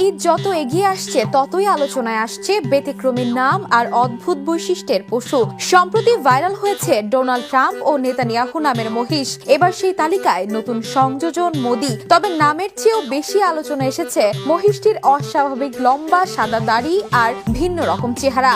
ঈদ যত এগিয়ে আসছে ততই আলোচনায় আসছে ব্যতিক্রমী নাম আর অদ্ভুত বৈশিষ্ট্যের পশু। সম্প্রতি ভাইরাল হয়েছে ডোনাল্ড ট্রাম্প ও নেতানিয়াহু নামের মহিষ। এবার সেই তালিকায় নতুন সংযোজন মোদি। তবে নামের চেয়েও বেশি আলোচনা এসেছে মহিষটির অস্বাভাবিক লম্বা সাদা দাড়ি আর ভিন্ন রকম চেহারা।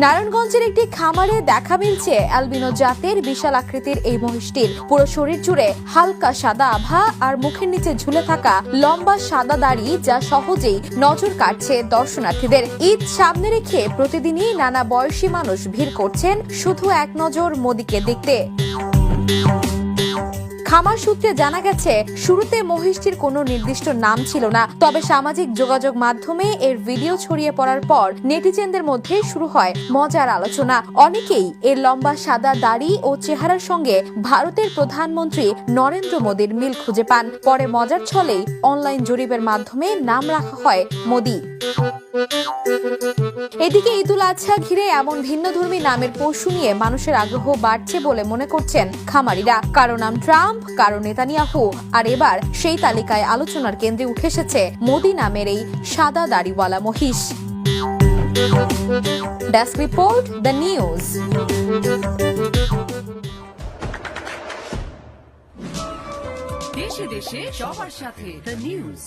নারায়ণগঞ্জের একটি খামারে দেখা মিলছে অ্যালবিনো জাতের বিশাল আকৃতির এই মহিষটির। পুরো শরীর জুড়ে হালকা সাদা আভা আর মুখের নিচে ঝুলে থাকা লম্বা সাদা দাড়ি, যা সহজেই নজর কাটছে দর্শনার্থীদের। ঈদ সামনে রেখে প্রতিদিনই নানা বয়সী মানুষ ভিড় করছেন শুধু এক নজর মোদিকে দেখতে। খামার সূত্রে জানা গেছে, শুরুতে মহিষটির কোনো নির্দিষ্ট নাম ছিল না, তবে সামাজিক যোগাযোগ মাধ্যমে এর ভিডিও ছড়িয়ে পড়ার পর নেটিজেনদের মধ্যে শুরু হয় মজার আলোচনা। অনেকেই এর লম্বা সাদা দাড়ি ও চেহারার সঙ্গে ভারতের প্রধানমন্ত্রী নরেন্দ্র মোদীর মিল খুঁজে পান। পরে মজার ছলেই অনলাইন জরিপের মাধ্যমে নাম রাখা হয় মোদি। এদিকে ঈদুল আজহা ঘিরে এমন ভিন্নধর্মী নামের পশু নিয়ে মানুষের আগ্রহ বাড়ছে বলে মনে করছেন খামারিরা। কারো নাম ট্রাম্প, কারো নেতানিয়াহু, আর এবার সেই তালিকায় আলোচনার কেন্দ্রে উঠে এসেছে মোদি নামের এই সাদা দাড়িওয়ালা মহিষ। Desk report, the news. দেশে দেশে সবার সাথে দ্য নিউজ।